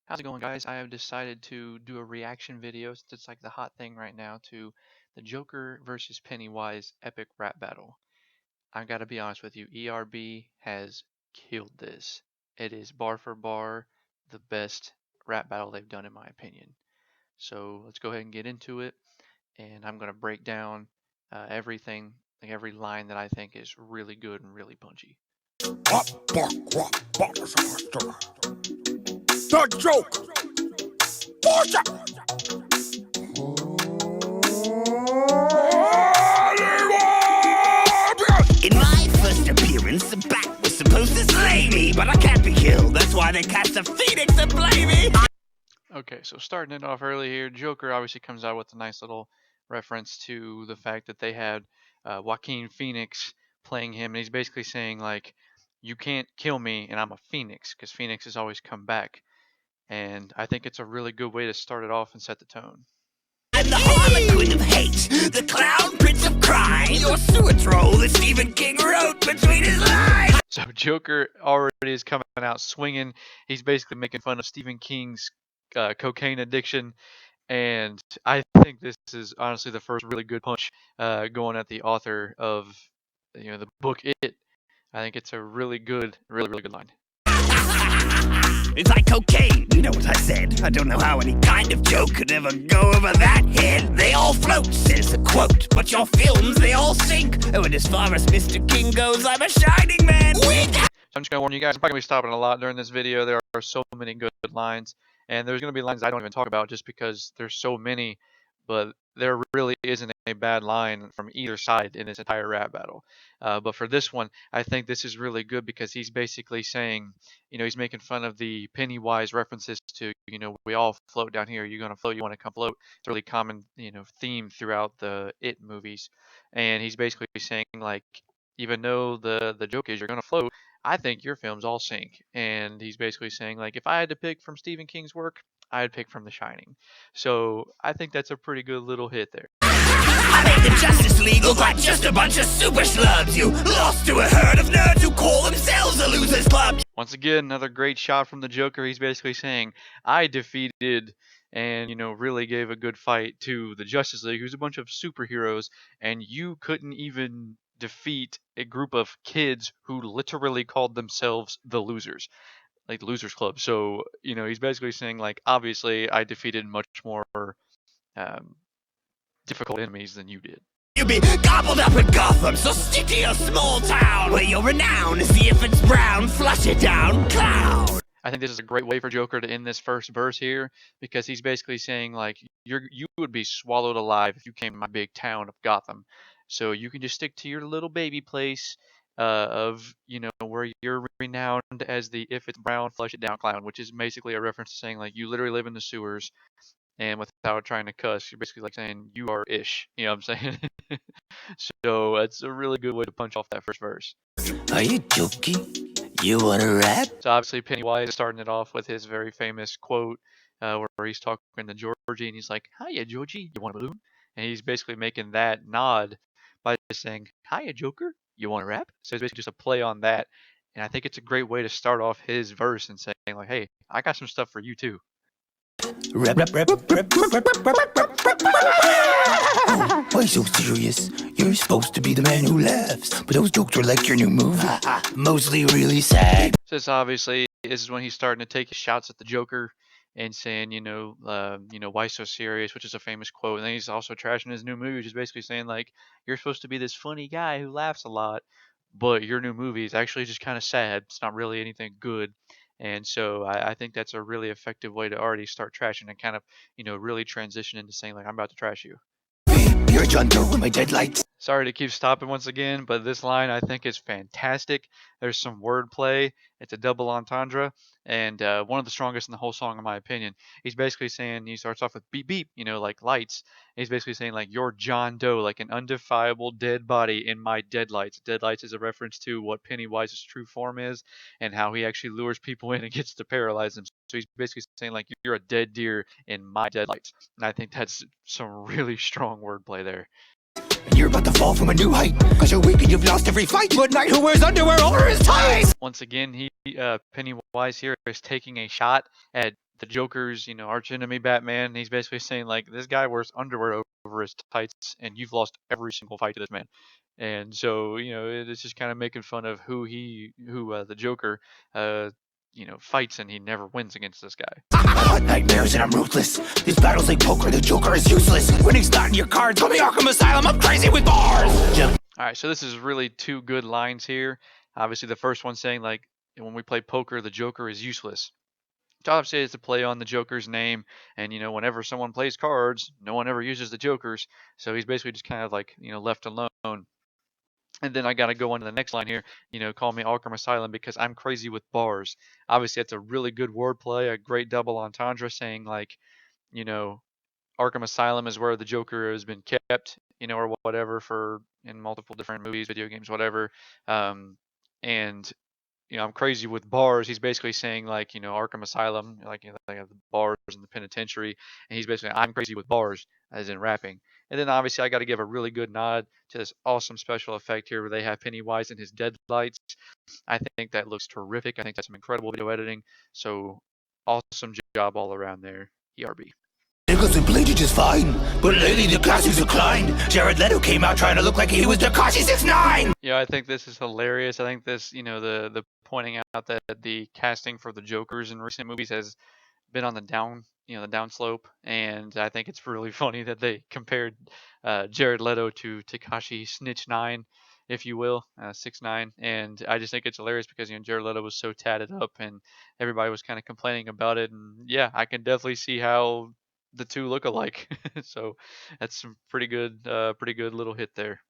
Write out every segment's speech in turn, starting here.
How's it going, guys? I have decided to do a reaction video since it's like the hot thing right now to the Joker versus Pennywise epic rap battle. I gotta be honest with you, ERB has killed this. It is bar for bar the best rap battle they've done in my opinion. So let's go ahead and get into it, and I'm gonna break down everything, like every line that I think is really good and really punchy. The joke. In my first appearance, the bat was supposed to slay me, but I can't be killed. That's why they cast a phoenix to play me. Okay, so starting it off early here, Joker obviously comes out with a nice little reference to the fact that they had Joaquin Phoenix playing him, and he's basically saying like, "You can't kill me, and I'm a Phoenix, because Phoenix has always come back." And I think it's a really good way to start it off and set the tone. I'm the harlequin of hate, the clown prince of crime, your sewer troll that Stephen King wrote between his lines. So Joker already is coming out swinging. He's basically making fun of Stephen King's cocaine addiction, and I think this is honestly the first really good punch going at the author of the book It. I think it's a really good, really good line. It's like cocaine, you know what I said. I don't know how any kind of joke could ever go over that head. They all float, says the quote, but your films, they all sink. Oh, and as far as Mr. King goes, I'm a shining man. I'm just going to warn you guys, I'm probably going to be stopping a lot during this video. There are so many good lines, and there's going to be lines I don't even talk about just because there's so many, but there really isn't a bad line from either side in this entire rap battle. But for this one, I think this is really good because he's basically saying, he's making fun of the Pennywise references to, we all float down here. You're going to float, you want to come float. It's a really common, theme throughout the It movies. And he's basically saying, like, even though the joke is you're going to float, I think your films all sink. And he's basically saying, like, if I had to pick from Stephen King's work, I'd pick from The Shining. So I think that's a pretty good little hit there. I made the Justice League look like just a bunch of super schlubs. You lost to a herd of nerds who call themselves a losers club. Once again, another great shot from the Joker. He's basically saying, I defeated and, really gave a good fight to the Justice League, who's a bunch of superheroes, and you couldn't even defeat a group of kids who literally called themselves the losers, like the Losers Club. So, he's basically saying, like, obviously I defeated much more difficult enemies than you did. You be gobbled up in Gotham, so stick to your small town where you're renowned. See if it's brown, flush it down, clown. I think this is a great way for Joker to end this first verse here, because he's basically saying, like, you would be swallowed alive if you came to my big town of Gotham. So you can just stick to your little baby place of, where you're renowned as the if it's brown, flush it down clown, which is basically a reference to saying, like, you literally live in the sewers, and without trying to cuss, you're basically like saying you are ish. You know what I'm saying? So that's a really good way to punch off that first verse. Are you joking? You wanna rap? So obviously Pennywise is starting it off with his very famous quote where he's talking to Georgie, and he's like, "Hiya, Georgie, you want a balloon?" And he's basically making that nod by just saying, "Hiya, Joker, you want to rap?" So it's basically just a play on that, and I think it's a great way to start off his verse and saying, like, "Hey, I got some stuff for you too." Rap. Why so serious? You're supposed to be the man who laughs, but those jokes are like your new movie, mostly really sad. So this obviously is when he's starting to take his shots at the Joker and saying, why so serious, which is a famous quote. And then he's also trashing his new movie, which is basically saying, like, you're supposed to be this funny guy who laughs a lot, but your new movie is actually just kind of sad. It's not really anything good. And so I think that's a really effective way to already start trashing and kind of, really transition into saying, like, I'm about to trash you. You're John Doe with my deadlights. Sorry to keep stopping once again, but this line I think is fantastic. There's some wordplay. It's a double entendre, and one of the strongest in the whole song, in my opinion. He's basically saying, he starts off with beep beep, like lights. He's basically saying, like, you're John Doe, like an undefiable dead body in my deadlights. Deadlights is a reference to what Pennywise's true form is and how he actually lures people in and gets to paralyze them. So he's basically saying, like, you're a dead deer in my deadlights. And I think that's some really strong wordplay there. And you're about to fall from a new height, cause you're weak and you've lost every fight. Good night, who wears underwear over his ties? Once again, he Pennywise here is taking a shot at the Joker's, arch enemy Batman. He's basically saying like, this guy wears underwear over his tights, and you've lost every single fight to this man. And so, it's just kind of making fun of who the Joker, fights, and he never wins against this guy. I hunt nightmares and I'm ruthless. This battle's like poker, the Joker is useless. When he's not in your cards, call me Arkham Asylum, I'm crazy with bars! All right, so this is really two good lines here. Obviously, the first one saying like, when we play poker, the Joker is useless. So obviously, it's a play on the Joker's name, and whenever someone plays cards, no one ever uses the Jokers. So he's basically just kind of like left alone. And then I got to go on to the next line here. Call me Arkham Asylum because I'm crazy with bars. Obviously, that's a really good wordplay, a great double entendre, saying like, you know, Arkham Asylum is where the Joker has been kept, or whatever, for in multiple different movies, video games, whatever. And I'm crazy with bars. He's basically saying like, Arkham Asylum, like, they have the bars in the penitentiary, and he's basically, I'm crazy with bars, as in rapping. And then obviously I got to give a really good nod to this awesome special effect here where they have Pennywise in his deadlights. I think that looks terrific. I think that's some incredible video editing. So awesome job all around there, ERB. Nichols and Blade just fine, but lately the classes declined. Jared Leto came out trying to look like he was Tekashi 6ix9ine. Yeah, I think this is hilarious. I think this, the pointing out that the casting for the Jokers in recent movies has been on the down, the downslope, and I think it's really funny that they compared Jared Leto to Tekashi Snitch 9, if you will, 6ix9ine, and I just think it's hilarious because Jared Leto was so tatted up, and everybody was kind of complaining about it, and yeah, I can definitely see how the two look alike. So that's some pretty good little hit there.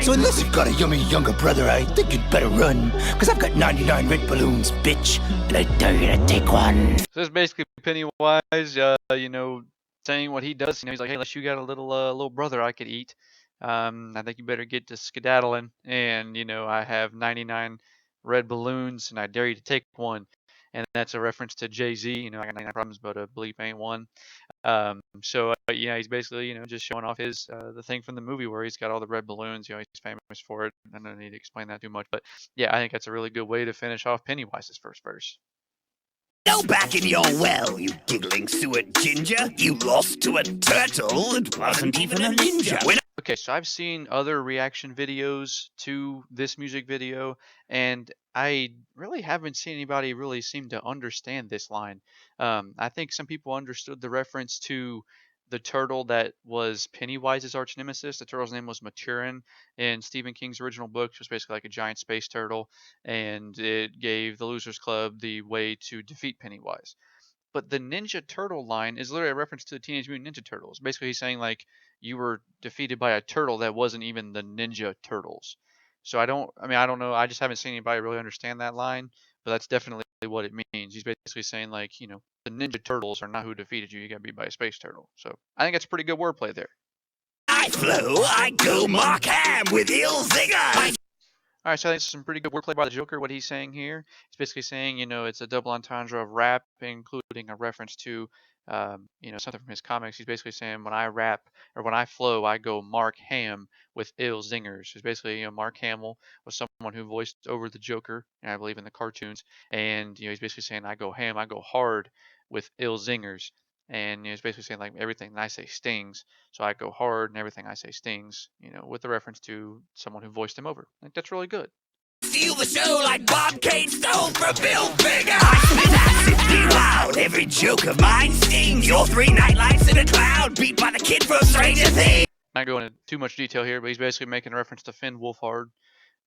So unless you've got a yummy younger brother, I think you'd better run. Cause I've got 99 red balloons, bitch, and I dare you to take one. So this is basically Pennywise, saying what he does. He's like, hey, unless you got a little brother I could eat, I think you better get to skedaddling. And I have 99 red balloons, and I dare you to take one. And that's a reference to Jay-Z. I got 99 problems, but a bleep ain't one. So yeah, he's basically just showing off his the thing from the movie where he's got all the red balloons. He's famous for it. I don't need to explain that too much, but yeah, I think that's a really good way to finish off Pennywise's first verse. No back in your well, you giggling sewer ginger. You lost to a turtle that wasn't even a ninja. Okay, so I've seen other reaction videos to this music video, and I really haven't seen anybody really seem to understand this line. I think some people understood the reference to the turtle that was Pennywise's arch nemesis. The turtle's name was Maturin in Stephen King's original book, which was basically like a giant space turtle, and it gave the Losers Club the way to defeat Pennywise. But the Ninja Turtle line is literally a reference to the Teenage Mutant Ninja Turtles. Basically, he's saying like, you were defeated by a turtle that wasn't even the Ninja Turtles. So I don't know. I just haven't seen anybody really understand that line, but that's definitely what it means. He's basically saying like, the Ninja Turtles are not who defeated you. You got beat by a space turtle. So I think that's pretty good wordplay there. I flow, I go Mark Ham with ill zinger. All right, so I think it's some pretty good wordplay by the Joker. What he's saying here, he's basically saying, it's a double entendre of rap, including a reference to, something from his comics. He's basically saying, when I rap or when I flow, I go Mark Ham with ill zingers. It's basically, Mark Hamill was someone who voiced over the Joker, I believe, in the cartoons, and he's basically saying, I go ham, I go hard with ill zingers. And he's basically saying like, everything I say stings, so I go hard and everything I say stings, with the reference to someone who voiced him over. I think that's really good. Steal the show like Bob Kane stole from Bill Finger. I spit acid, be loud. Every joke of mine stings. Your 3 nightlights in a cloud, beat by the kid from Stranger Things. Not going into too much detail here, but he's basically making a reference to Finn Wolfhard,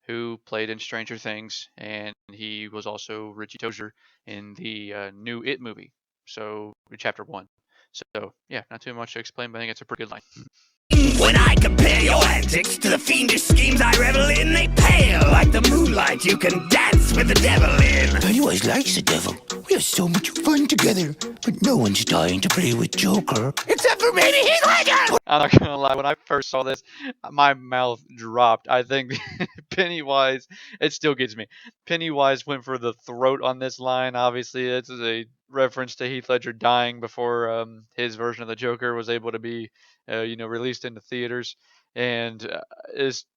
who played in Stranger Things, and he was also Richie Tozier in the new It movie. So chapter 1. So yeah, not too much to explain, but I think it's a pretty good line. When I compare your antics to the fiendish schemes I revel in, they pale like the moonlight you can dance with the devil in. Pennywise likes the devil. We have so much fun together, but no one's dying to play with Joker. Except for maybe Heath Ledger! I'm not gonna lie, when I first saw this, my mouth dropped. I think Pennywise, it still gets me. Pennywise went for the throat on this line. Obviously, it's a reference to Heath Ledger dying before his version of the Joker was able to be, released into theaters. And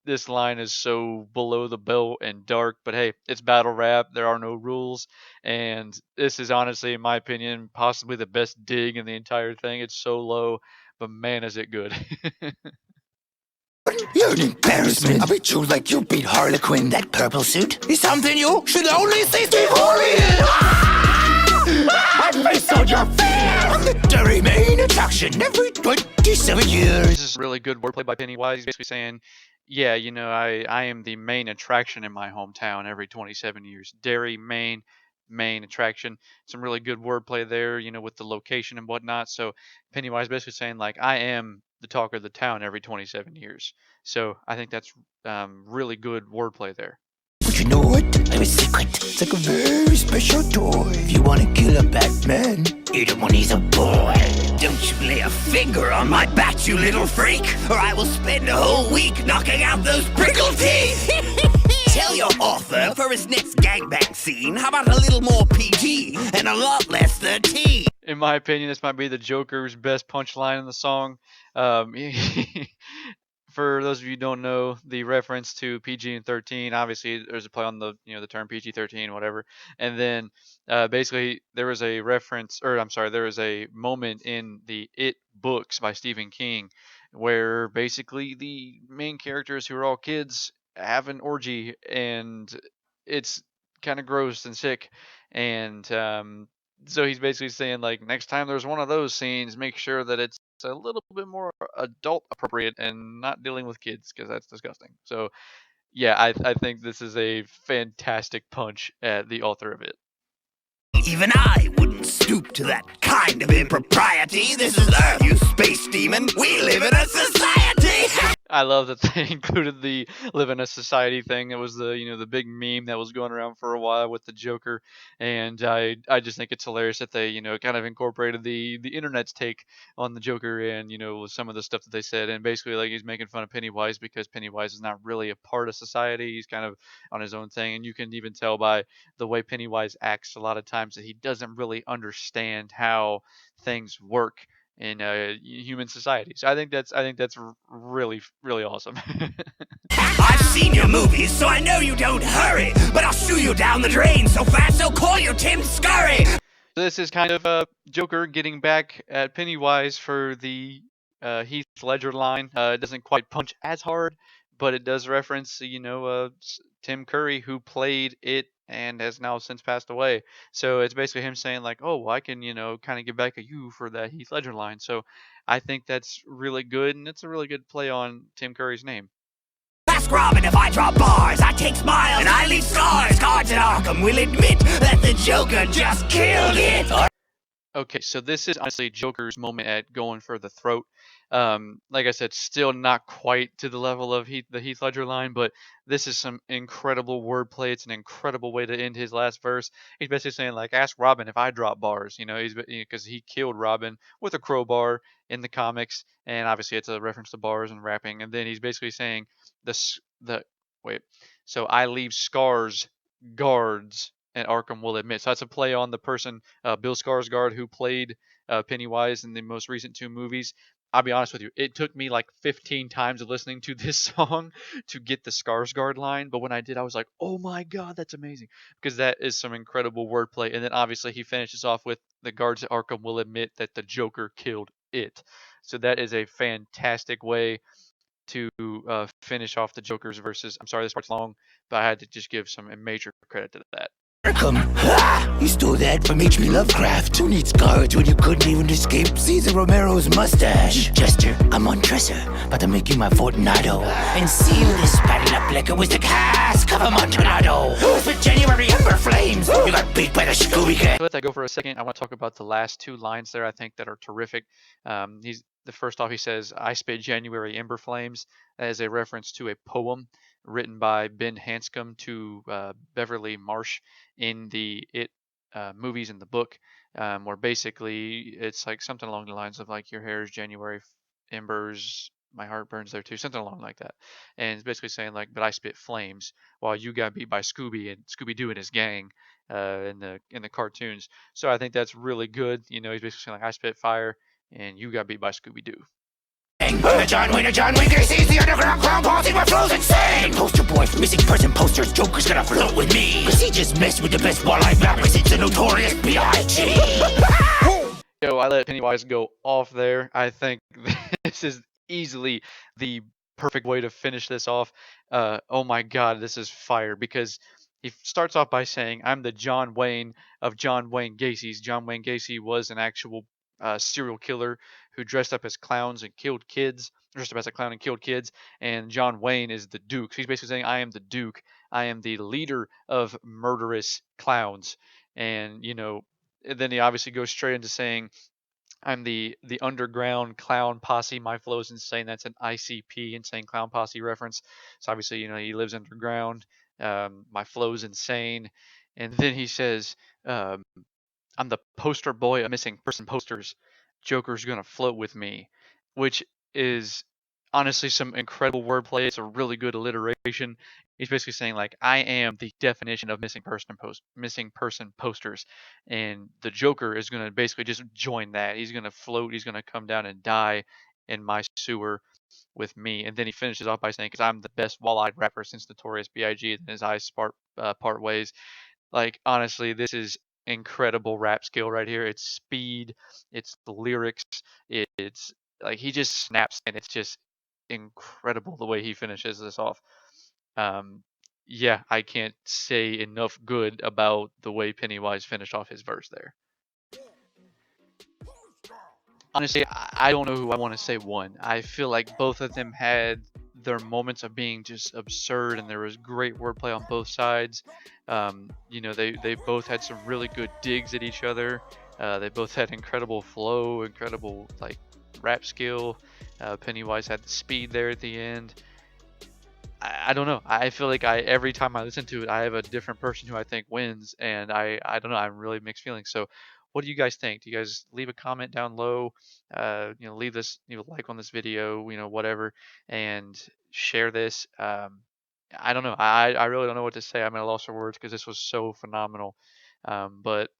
this line is so below the belt and dark, but hey, it's battle rap. There are no rules, and this is honestly, in my opinion, possibly the best dig in the entire thing. It's so low, but man, is it good. You're an embarrassment. I beat you like you beat Harlequin. That purple suit is something you should only see Steve Harvey in. I face on your fear. I'm the Derry main attraction every 27 years. This is really good wordplay by Pennywise. He's basically saying, yeah, I am the main attraction in my hometown every 27 years. Derry, Maine, main attraction. Some really good wordplay there, with the location and whatnot. So Pennywise basically saying, like, I am the talk of the town every 27 years. So I think that's really good wordplay there. But you know what? I have a secret. It's like a very special toy. If you want to kill a Batman, eat him when he's a boy. Don't you lay a finger on my bat, you little freak, or I will spend a whole week knocking out those prickle teeth. Tell your author for his next gangbang scene, how about a little more PG and a lot less 13? In my opinion, this might be the Joker's best punchline in the song. Um, for those of you who don't know, the reference to PG and 13, obviously there's a play on the the term PG-13, whatever, and then basically there was a reference, or I'm sorry, there was a moment in the It books by Stephen King where basically the main characters, who are all kids, have an orgy, and it's kind of gross and sick, and so he's basically saying, like, next time there's one of those scenes, make sure that it's a little bit more adult appropriate and not dealing with kids, because that's disgusting. So yeah, I think this is a fantastic punch at the author of it. Even I wouldn't stoop to that kind of impropriety. This is Earth, you space demon. We live in a society. I love that they included the live in a society thing. It was the big meme that was going around for a while with the Joker, and I just think it's hilarious that they kind of incorporated the internet's take on the Joker, and some of the stuff that they said, and basically, like, he's making fun of Pennywise because Pennywise is not really a part of society. He's kind of on his own thing, and you can even tell by the way Pennywise acts a lot of times that he doesn't really understand how things work in human society. So I think that's really really awesome. I've seen your movies, so I know you don't hurry. But I'll shoo you down the drain so fast they'll call you Tim Scurry. This is kind of Joker getting back at Pennywise for the Heath Ledger line. It doesn't quite punch as hard, but it does reference, Tim Curry, who played it and has now since passed away. So it's basically him saying, like, oh, well, I can, kind of get back at you for that Heath Ledger line. So I think that's really good, and it's a really good play on Tim Curry's name. Ask Robin if I drop bars. I take smiles and I leave scars. Guards at Arkham will admit that the Joker just killed it. Okay, so this is honestly Joker's moment at going for the throat. Like I said, still not quite to the level of the Heath Ledger line, but this is some incredible wordplay. It's an incredible way to end his last verse. He's basically saying, like, ask Robin if I drop bars. He's because he killed Robin with a crowbar in the comics, and obviously it's a reference to bars and rapping. And then he's basically saying the wait, so I leave scars, guards, and Arkham will admit. So that's a play on the person, Bill Skarsgård, who played Pennywise in the most recent two movies. I'll be honest with you, it took me like 15 times of listening to this song to get the Skarsgård line, but when I did, I was like, oh my god, that's amazing, because that is some incredible wordplay. And then obviously he finishes off with the guards at Arkham will admit that the Joker killed it. So that is a fantastic way to finish off the Joker's verses. I'm sorry this part's long, but I had to just give some major credit to that. Arkham, you stole that from H.P. Lovecraft. Who needs guards when you couldn't even escape Cesar Romero's mustache? Jester, I'm on dresser, about to make you my Fortunato and seal this battle up like it was the cast of Amontillado. With January Ember Flames, you got beat by the Scooby Gang. Let that go for a second. I want to talk about the last two lines there. I think that are terrific. He's the first off. He says, "I spit January Ember Flames," as a reference to a poem written by Ben Hanscom to Beverly Marsh in the It movies in the book, where basically it's like something along the lines of, like, your hair is January embers, my heart burns there too, something along like that. And it's basically saying, like, but I spit flames while you got beat by Scooby and Scooby Doo and his gang in the cartoons. So I think that's really good. He's basically saying, like, I spit fire and you got beat by Scooby Doo. John Wayne Gacy's the underground clown posse, my flow's insane. The poster boy for missing person posters, Joker's gonna float with me. Cause he just messed with the best walleye rappers, it's a notorious B.I.G. Yo, I let Pennywise go off there. I think this is easily the perfect way to finish this off. Oh my God, this is fire because he starts off by saying, "I'm the John Wayne of John Wayne Gacy's." John Wayne Gacy was an actual serial killer who dressed up as clowns and killed kids. Dressed up as a clown and killed kids. And John Wayne is the Duke. So he's basically saying, "I am the Duke. I am the leader of murderous clowns." And then he obviously goes straight into saying, I'm the underground clown posse. My flow's insane. That's an ICP, insane clown posse reference. So obviously, he lives underground. My flow's insane. And then he says, um, I'm the poster boy of missing person posters. Joker's gonna float with me, which is honestly some incredible wordplay. It's a really good alliteration. He's basically saying like I am the definition of missing person posters, and the Joker is gonna basically just join that. He's gonna float. He's gonna come down and die in my sewer with me. And then he finishes off by saying, "Because I'm the best wall-eyed rapper since Notorious B.I.G." And his eyes part ways. Like honestly, this is incredible rap skill right here. It's speed, it's the lyrics, it's like he just snaps and it's just incredible the way he finishes this off. Um, yeah, I can't say enough good about the way Pennywise finished off his verse there. Honestly, I don't know who I want to say won. I feel like both of them had their moments of being just absurd, and there was great wordplay on both sides. They both had some really good digs at each other. They both had incredible flow, incredible like rap skill. Pennywise had the speed there at the end. I don't know. I feel like every time I listen to it, I have a different person who I think wins, and I don't know. I'm really mixed feelings. So, what do you guys think? Do you guys leave a comment down low? Leave this like on this video, whatever, and share this. I don't know. I really don't know what to say. I'm at a loss for words because this was so phenomenal. But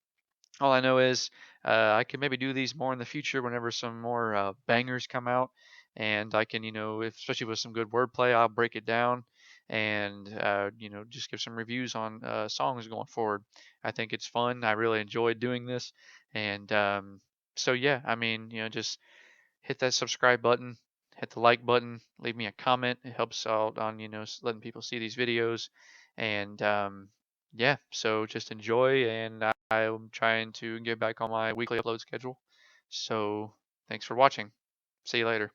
all I know is I can maybe do these more in the future whenever some more bangers come out, and I can, especially with some good wordplay, I'll break it down and just give some reviews on songs going forward. I think it's fun. I really enjoyed doing this, and so yeah, I mean, just hit that subscribe button, hit the like button, leave me a comment. It helps out on letting people see these videos, and yeah. So just enjoy, and I'm trying to get back on my weekly upload schedule. So thanks for watching. See you later.